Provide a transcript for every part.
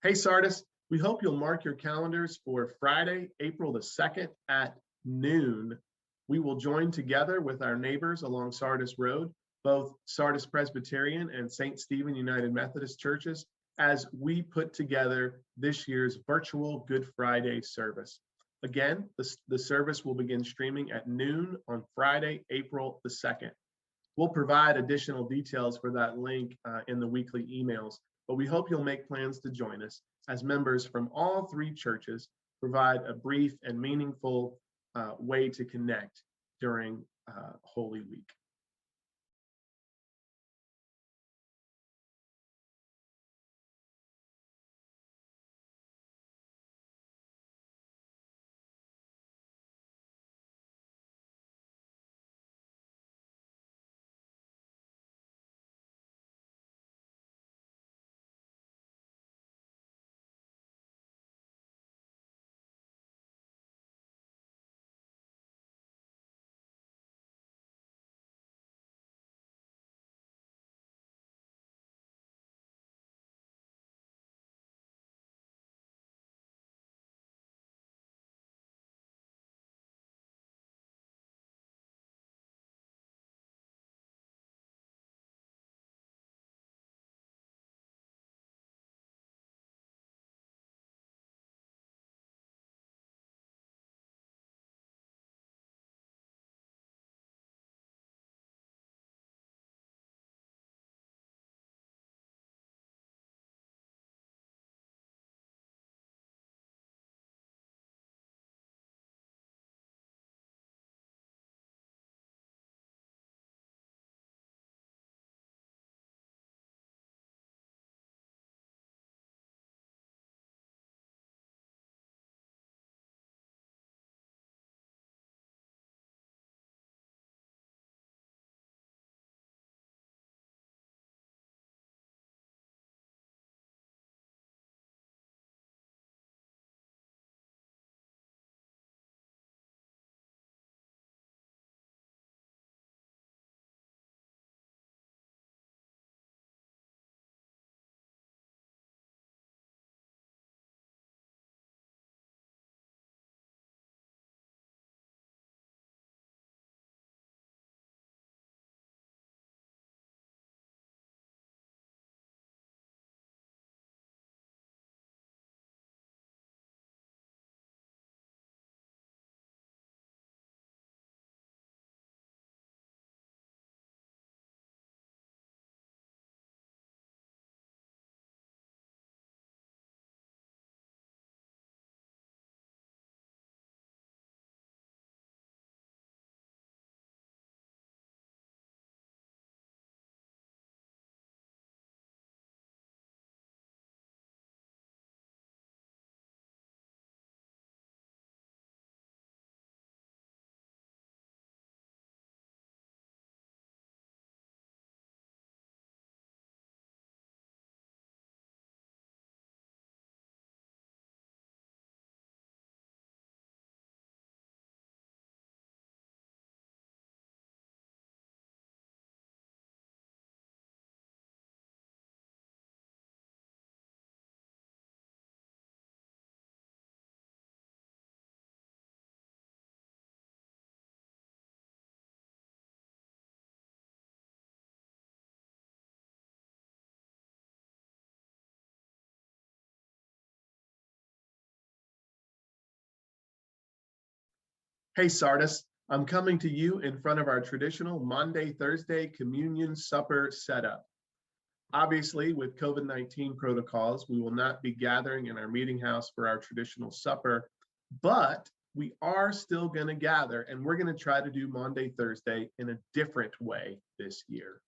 Hey, Sardis, we hope you'll mark your calendars for Friday, April the 2nd at noon. We will join together with our neighbors along Sardis Road, both Sardis Presbyterian and St. Stephen United Methodist churches, as we put together this year's virtual Good Friday service. Again, the service will begin streaming at noon on Friday, April the 2nd. We'll provide additional details for that link in the weekly emails, but we hope you'll make plans to join us as members from all three churches provide a brief and meaningful way to connect during Holy Week. Hey, Sardis, I'm coming to you in front of our traditional Maundy, Thursday communion supper setup. Obviously, with COVID-19 protocols, we will not be gathering in our meeting house for our traditional supper, but we are still going to gather, and we're going to try to do Maundy, Thursday in a different way this year.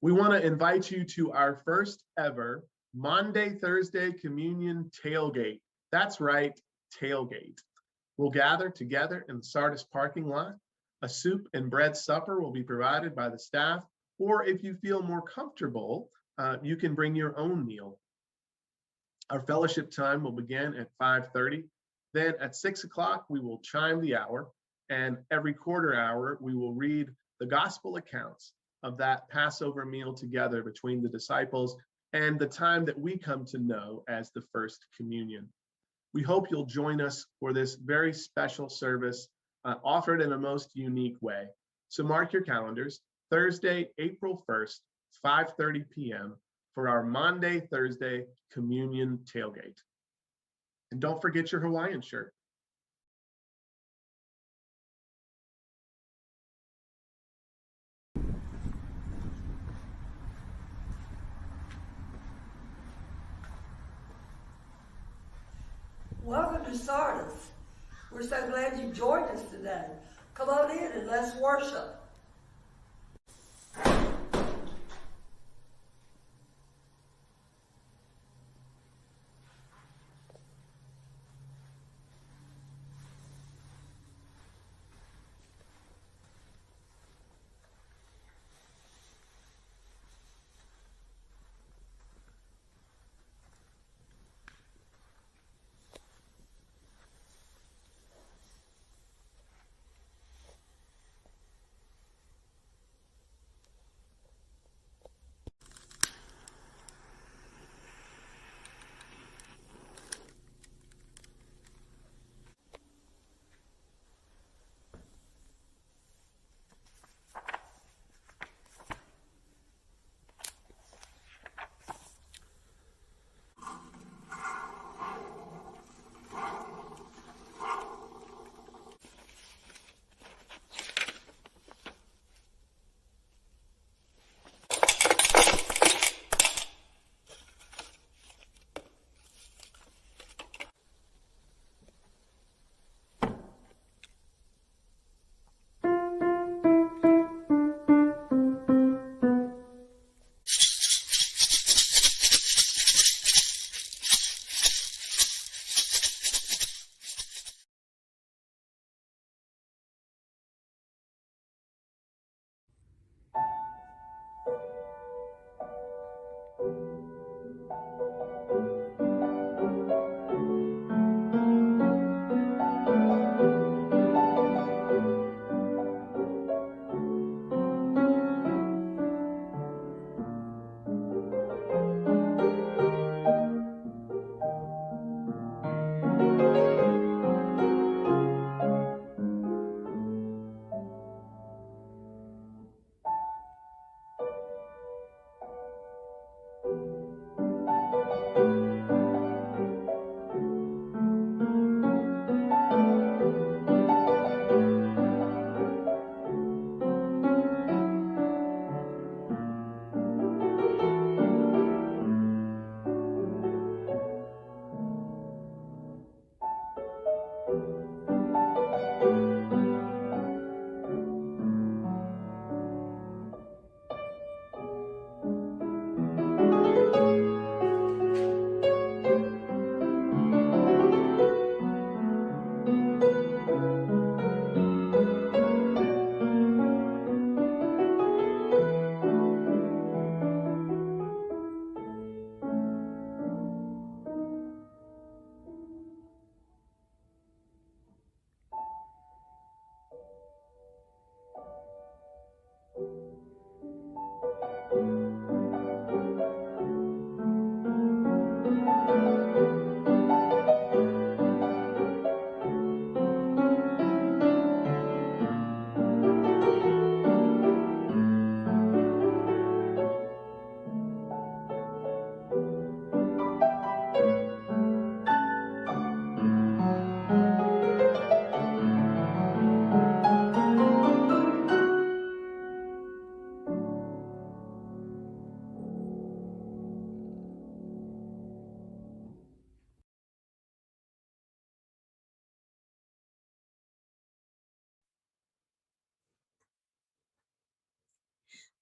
We want to invite you to our first ever Maundy, Thursday communion tailgate. That's right, tailgate. We'll gather together in the Sardis parking lot. A soup and bread supper will be provided by the staff, or if you feel more comfortable, you can bring your own meal. Our fellowship time will begin at 5:30. Then at 6 o'clock, we will chime the hour, and every quarter hour, we will read the gospel accounts of that Passover meal together between the disciples and the time that we come to know as the First Communion. We hope you'll join us for this very special service offered in a most unique way. So mark your calendars, Thursday, April 1st, 5:30 p.m. for our Maundy Thursday Communion Tailgate. And don't forget your Hawaiian shirt. Welcome to Sardis. We're so glad you joined us today. Come on in and let's worship.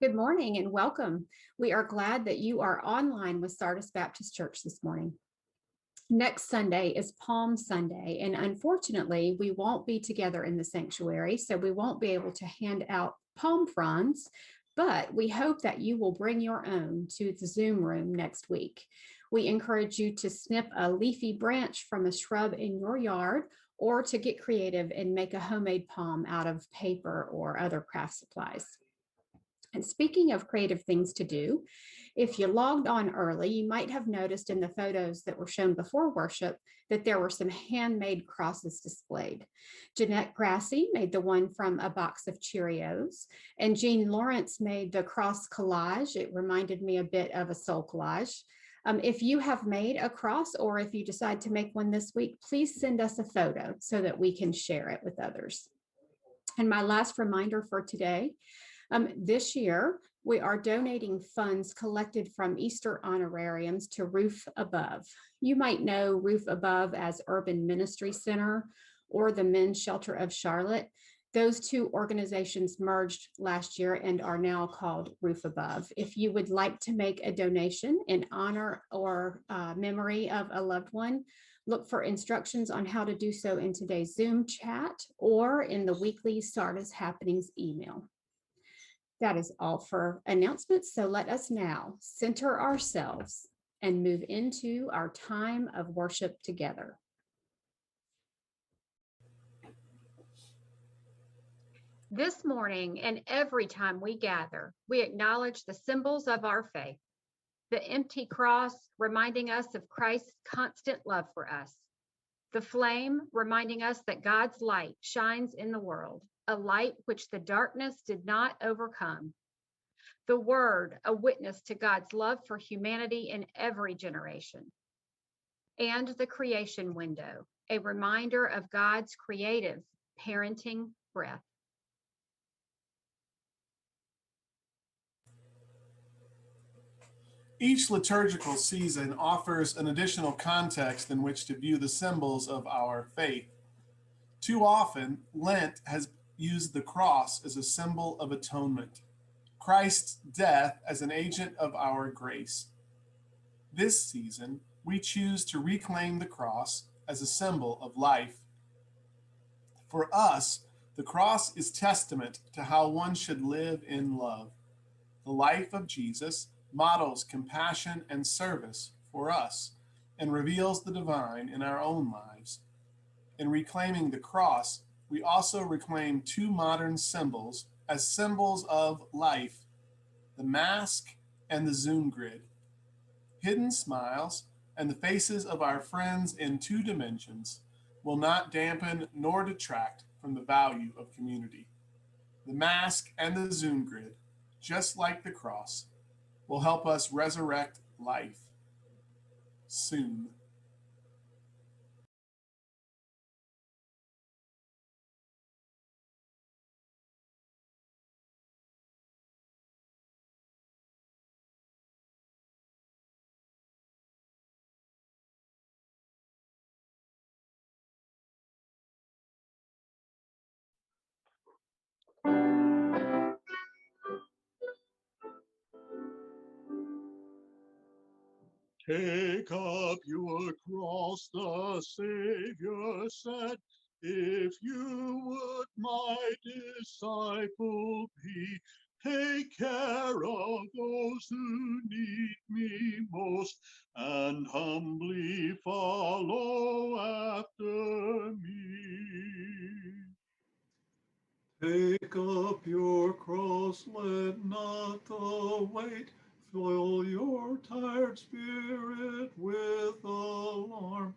Good morning and welcome. We are glad that you are online with Sardis Baptist Church this morning. Next Sunday is Palm Sunday, and unfortunately, we won't be together in the sanctuary, so we won't be able to hand out palm fronds, but we hope that you will bring your own to the Zoom room next week. We encourage you to snip a leafy branch from a shrub in your yard or to get creative and make a homemade palm out of paper or other craft supplies. And speaking of creative things to do, if you logged on early, you might have noticed in the photos that were shown before worship that there were some handmade crosses displayed. Jeanette Grassy made the one from a box of Cheerios, and Jean Lawrence made the cross collage. It reminded me a bit of a soul collage. If you have made a cross or if you decide to make one this week, please send us a photo so that we can share it with others. And my last reminder for today, this year, we are donating funds collected from Easter honorariums to Roof Above. You might know Roof Above as Urban Ministry Center or the Men's Shelter of Charlotte. Those two organizations merged last year and are now called Roof Above. If you would like to make a donation in honor or memory of a loved one, look for instructions on how to do so in today's Zoom chat or in the weekly Sardis Happenings email. That is all for announcements. So let us now center ourselves and move into our time of worship together. This morning and every time we gather, we acknowledge the symbols of our faith. The empty cross reminding us of Christ's constant love for us. The flame reminding us that God's light shines in the world, a light which the darkness did not overcome. The word, a witness to God's love for humanity in every generation. And the creation window, a reminder of God's creative parenting breath. Each liturgical season offers an additional context in which to view the symbols of our faith. Too often, Lent has used the cross as a symbol of atonement, Christ's death as an agent of our grace. This season, we choose to reclaim the cross as a symbol of life. For us, the cross is testament to how one should live in love. The life of Jesus models compassion and service for us and reveals the divine in our own lives. In reclaiming the cross, we also reclaim two modern symbols as symbols of life, the mask and the Zoom grid. Hidden smiles and the faces of our friends in two dimensions will not dampen nor detract from the value of community. The mask and the Zoom grid, just like the cross, will help us resurrect life soon. Take up your cross, the Savior said, if you would my disciple be. Take care of those who need me most, and humbly follow after me. Take up your cross, let not the weight fill your tired spirit with alarm.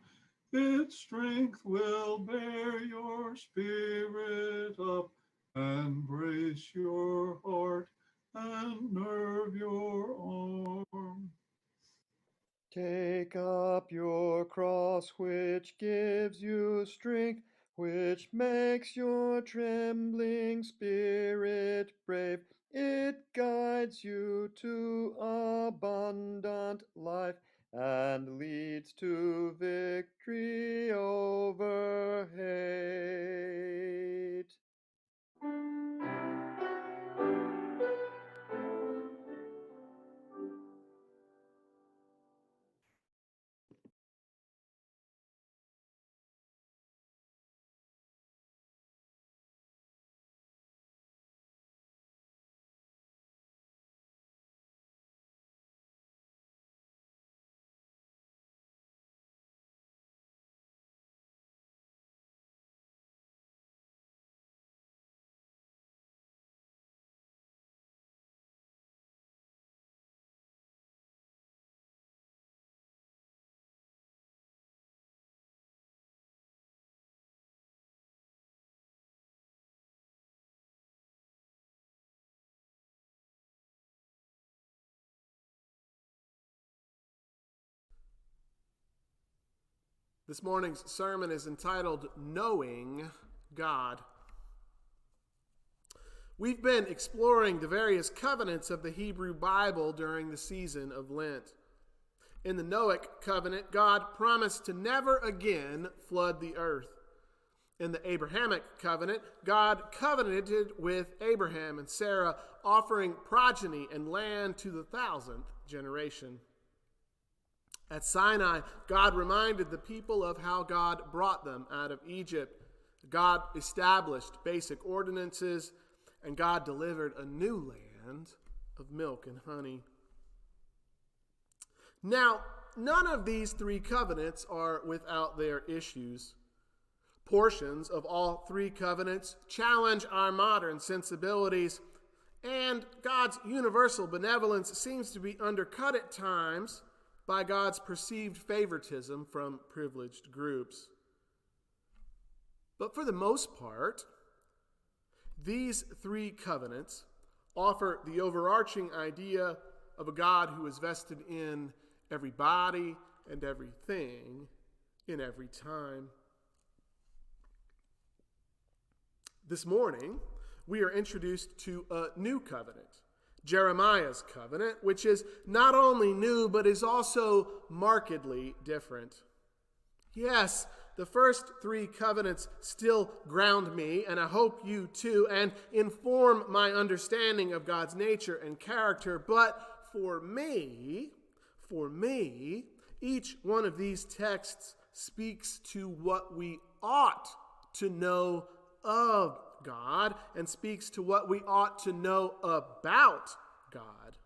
Its strength will bear your spirit up and brace your heart and nerve your arm. Take up your cross, which gives you strength, which makes your trembling spirit brave. It guides you to abundant life and leads to victory over hate. This morning's sermon is entitled Knowing God. We've been exploring the various covenants of the Hebrew Bible during the season of Lent. In the Noahic covenant, God promised to never again flood the earth. In the Abrahamic covenant, God covenanted with Abraham and Sarah, offering progeny and land to the 1,000th generation. At Sinai, God reminded the people of how God brought them out of Egypt. God established basic ordinances, and God delivered a new land of milk and honey. Now, none of these three covenants are without their issues. Portions of all three covenants challenge our modern sensibilities, and God's universal benevolence seems to be undercut at times by God's perceived favoritism from privileged groups. But for the most part, these three covenants offer the overarching idea of a God who is vested in everybody and everything in every time. This morning, we are introduced to a new covenant, Jeremiah's covenant, which is not only new, but is also markedly different. Yes, the first three covenants still ground me, and I hope you too, and inform my understanding of God's nature and character. But for me, each one of these texts speaks to what we ought to know of God and speaks to what we ought to know about God.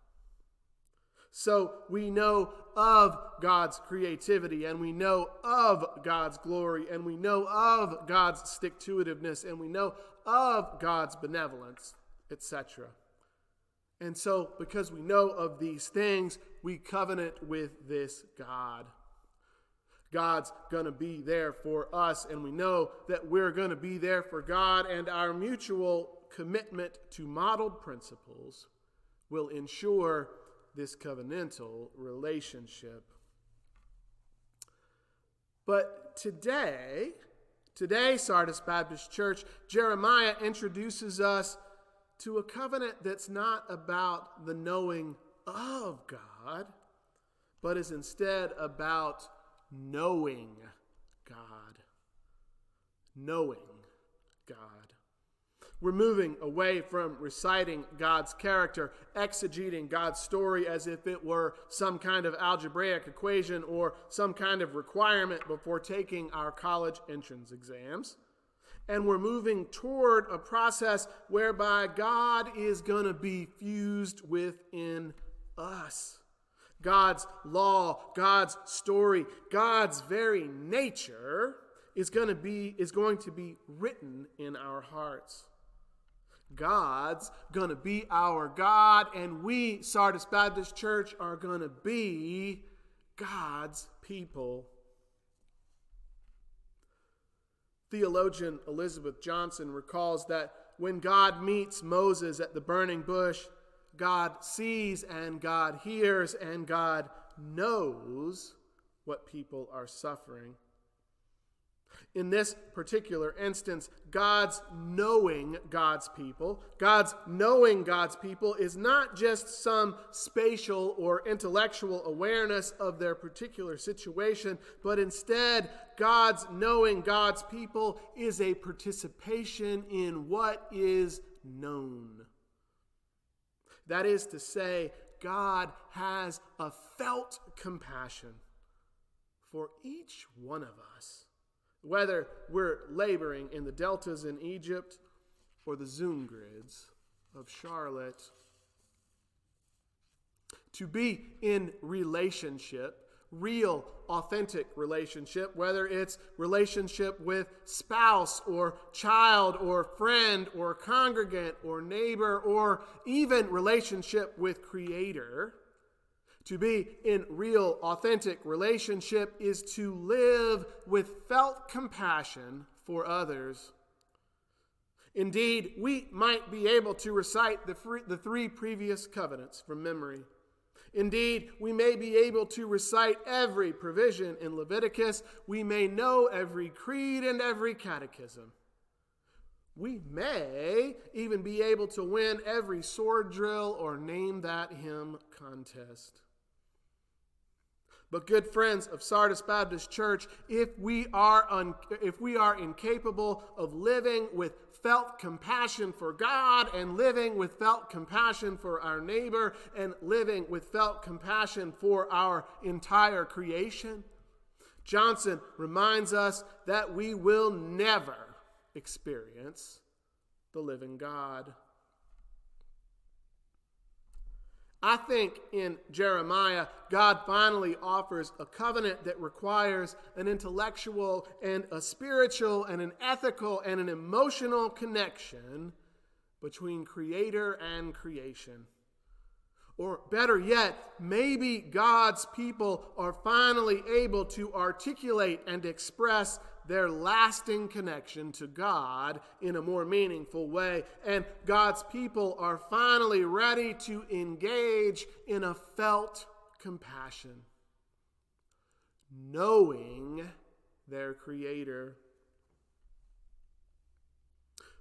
So we know of God's creativity, and we know of God's glory, and we know of God's stick-to-itiveness, and we know of God's benevolence, etc. And so, because we know of these things, we covenant with this God. God's going to be there for us, and we know that we're going to be there for God, and our mutual commitment to modeled principles will ensure this covenantal relationship. But today, Sardis Baptist Church, Jeremiah introduces us to a covenant that's not about the knowing of God, but is instead about knowing God. Knowing God. We're moving away from reciting God's character, exegeting God's story as if it were some kind of algebraic equation or some kind of requirement before taking our college entrance exams. And we're moving toward a process whereby God is going to be fused within us. God's law, God's story, God's very nature is going to be written in our hearts. God's going to be our God, and we, Sardis Baptist Church, are going to be God's people. Theologian Elizabeth Johnson recalls that when God meets Moses at the burning bush, God sees and God hears and God knows what people are suffering. In this particular instance, God's knowing God's people is not just some spatial or intellectual awareness of their particular situation, but instead, God's knowing God's people is a participation in what is known. That is to say, God has a felt compassion for each one of us, whether we're laboring in the deltas in Egypt or the Zoom grids of Charlotte. To be in relationship, real, authentic relationship, whether it's relationship with spouse or child or friend or congregant or neighbor or even relationship with Creator. To be in real, authentic relationship is to live with felt compassion for others. Indeed, we might be able to recite the three previous covenants from memory. Indeed, we may be able to recite every provision in Leviticus. We may know every creed and every catechism. We may even be able to win every sword drill or name that hymn contest. But good friends of Sardis Baptist Church, if we are incapable of living with felt compassion for God and living with felt compassion for our neighbor and living with felt compassion for our entire creation, Johnson reminds us that we will never experience the living God. I think in Jeremiah, God finally offers a covenant that requires an intellectual and a spiritual and an ethical and an emotional connection between creator and creation. Or better yet, maybe God's people are finally able to articulate and express their lasting connection to God in a more meaningful way. And God's people are finally ready to engage in a felt compassion, knowing their Creator.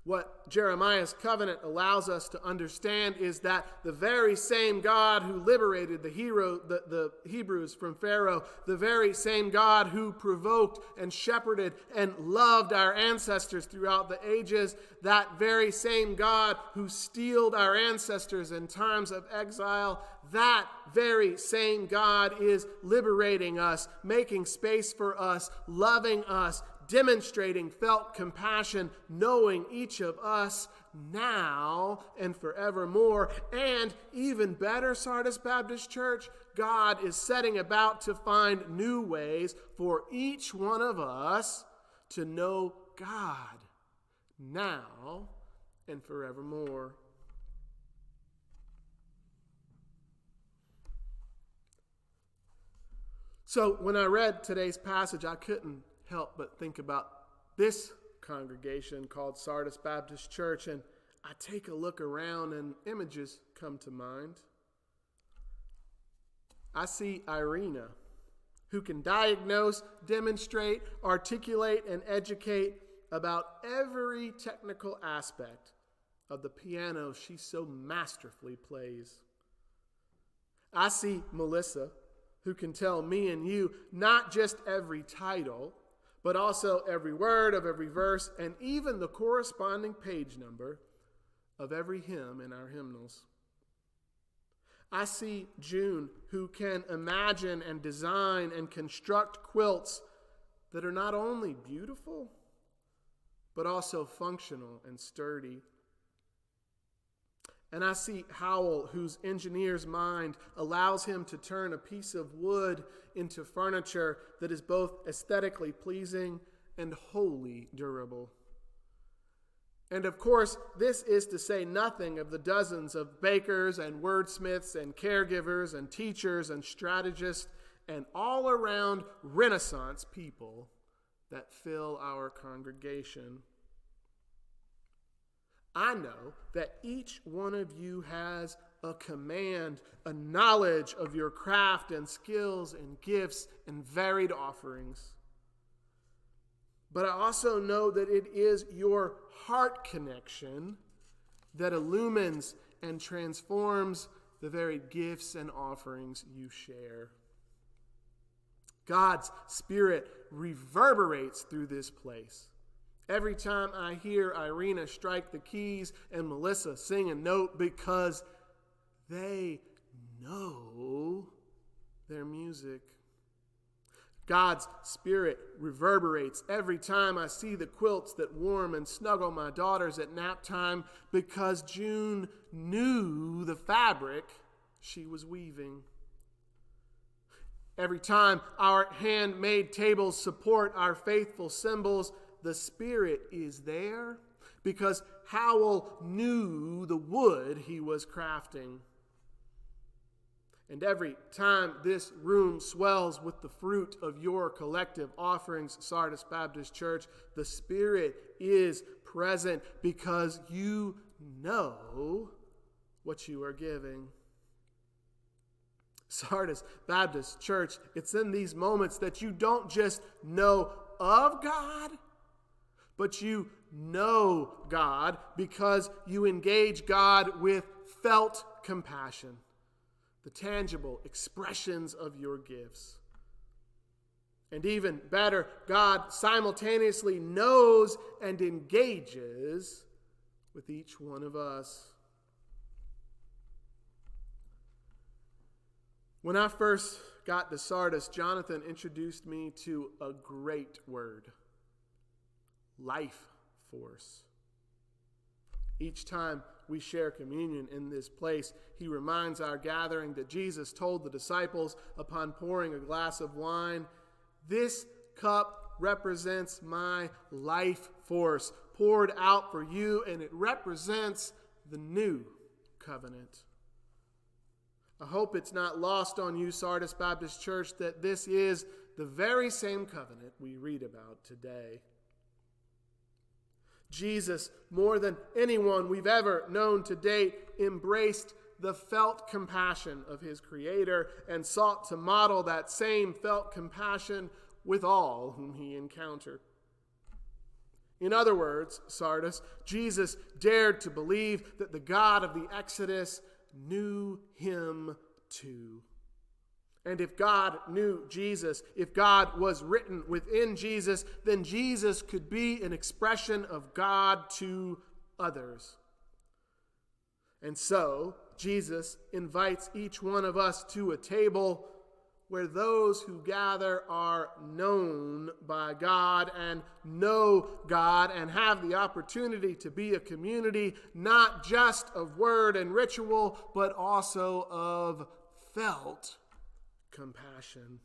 What Jeremiah's covenant allows us to understand is that the very same God who liberated the Hebrews from Pharaoh, the very same God who provoked and shepherded and loved our ancestors throughout the ages, that very same God who steeled our ancestors in times of exile, that very same God is liberating us, making space for us, loving us, demonstrating felt compassion, knowing each of us now and forevermore. And even better, Sardis Baptist Church, God is setting about to find new ways for each one of us to know God now and forevermore. So when I read today's passage, I couldn't help but think about this congregation called Sardis Baptist Church, and I take a look around and images come to mind. I see Irina, who can diagnose, demonstrate, articulate, and educate about every technical aspect of the piano she so masterfully plays. I see Melissa, who can tell me and you not just every title, but also every word of every verse and even the corresponding page number of every hymn in our hymnals. I see June, who can imagine and design and construct quilts that are not only beautiful, but also functional and sturdy. And I see Howell, whose engineer's mind allows him to turn a piece of wood into furniture that is both aesthetically pleasing and wholly durable. And of course, this is to say nothing of the dozens of bakers and wordsmiths and caregivers and teachers and strategists and all-around Renaissance people that fill our congregation. I know that each one of you has a command, a knowledge of your craft and skills and gifts and varied offerings. But I also know that it is your heart connection that illumines and transforms the very gifts and offerings you share. God's Spirit reverberates through this place. Every time I hear Irina strike the keys and Melissa sing a note, because they know their music. God's Spirit reverberates every time I see the quilts that warm and snuggle my daughters at nap time, because June knew the fabric she was weaving. Every time our handmade tables support our faithful symbols, the Spirit is there because Howell knew the wood he was crafting. And every time this room swells with the fruit of your collective offerings, Sardis Baptist Church, the Spirit is present because you know what you are giving. Sardis Baptist Church, it's in these moments that you don't just know of God, but you know God because you engage God with felt compassion, the tangible expressions of your gifts. And even better, God simultaneously knows and engages with each one of us. When I first got to Sardis, Jonathan introduced me to a great word: life force. Each time we share communion in this place, he reminds our gathering that Jesus told the disciples upon pouring a glass of wine, "This cup represents my life force poured out for you, and it represents the new covenant." I hope it's not lost on you, Sardis Baptist Church, that this is the very same covenant we read about today. Jesus, more than anyone we've ever known to date, embraced the felt compassion of his Creator and sought to model that same felt compassion with all whom he encountered. In other words, Sardis, Jesus dared to believe that the God of the Exodus knew him too. And if God knew Jesus, if God was written within Jesus, then Jesus could be an expression of God to others. And so, Jesus invites each one of us to a table where those who gather are known by God and know God and have the opportunity to be a community not just of word and ritual, but also of felt compassion.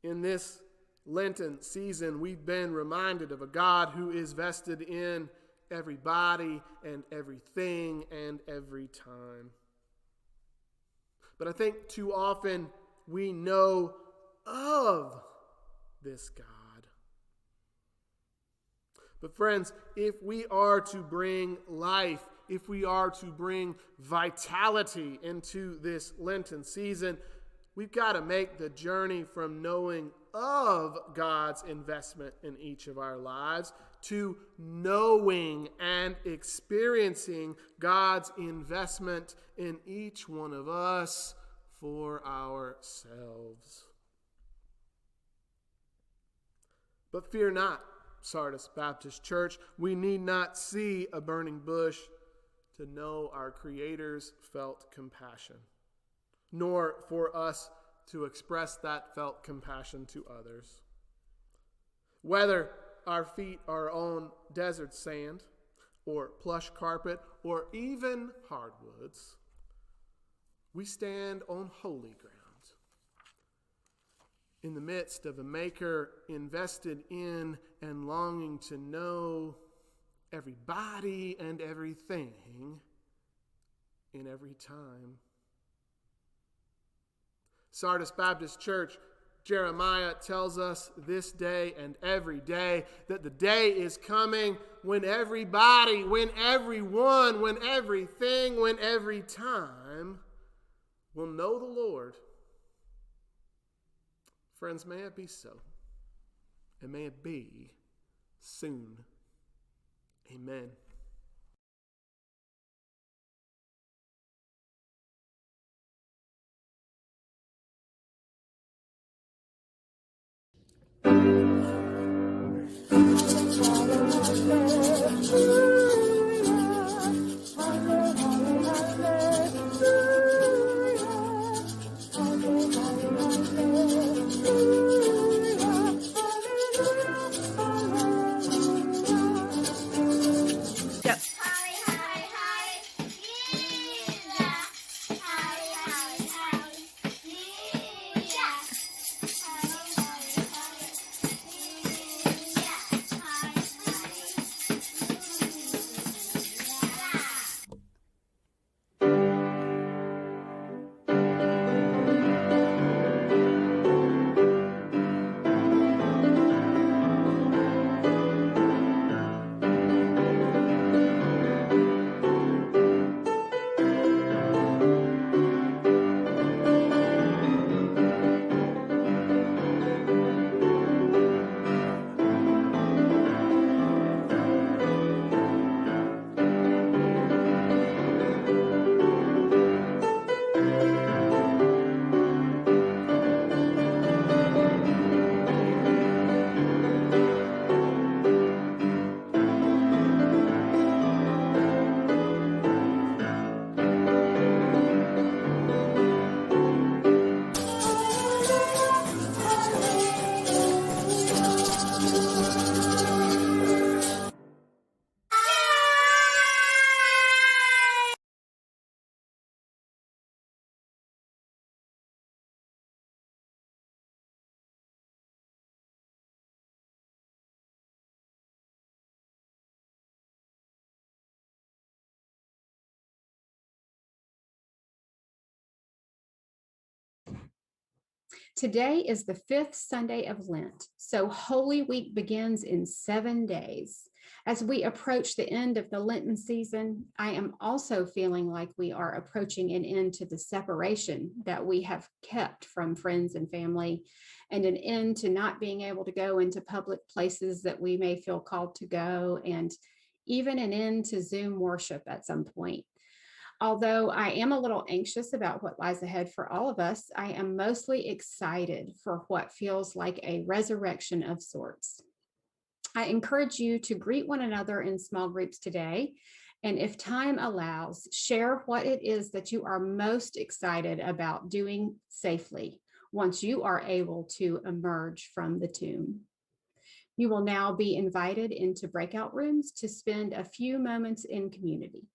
In this Lenten season, we've been reminded of a God who is vested in everybody and everything and every time. But I think too often we know of this God. But friends, if we are to bring life, if we are to bring vitality into this Lenten season, we've got to make the journey from knowing of God's investment in each of our lives to knowing and experiencing God's investment in each one of us for ourselves. But fear not, Sardis Baptist Church. We need not see a burning bush to know our Creator's felt compassion, nor for us to express that felt compassion to others. Whether our feet are on desert sand or plush carpet or even hardwoods, we stand on holy ground in the midst of a Maker invested in and longing to know everybody and everything in every time. Sardis Baptist Church, Jeremiah tells us this day and every day that the day is coming when everybody, when everyone, when everything, when every time will know the Lord. Friends, may it be so, and may it be soon. Amen. Today is the 5th Sunday of Lent, so Holy Week begins in 7 days. As we approach the end of the Lenten season, I am also feeling like we are approaching an end to the separation that we have kept from friends and family, and an end to not being able to go into public places that we may feel called to go, and even an end to Zoom worship at some point. Although I am a little anxious about what lies ahead for all of us, I am mostly excited for what feels like a resurrection of sorts. I encourage you to greet one another in small groups today. And if time allows, share what it is that you are most excited about doing safely once you are able to emerge from the tomb. You will now be invited into breakout rooms to spend a few moments in community.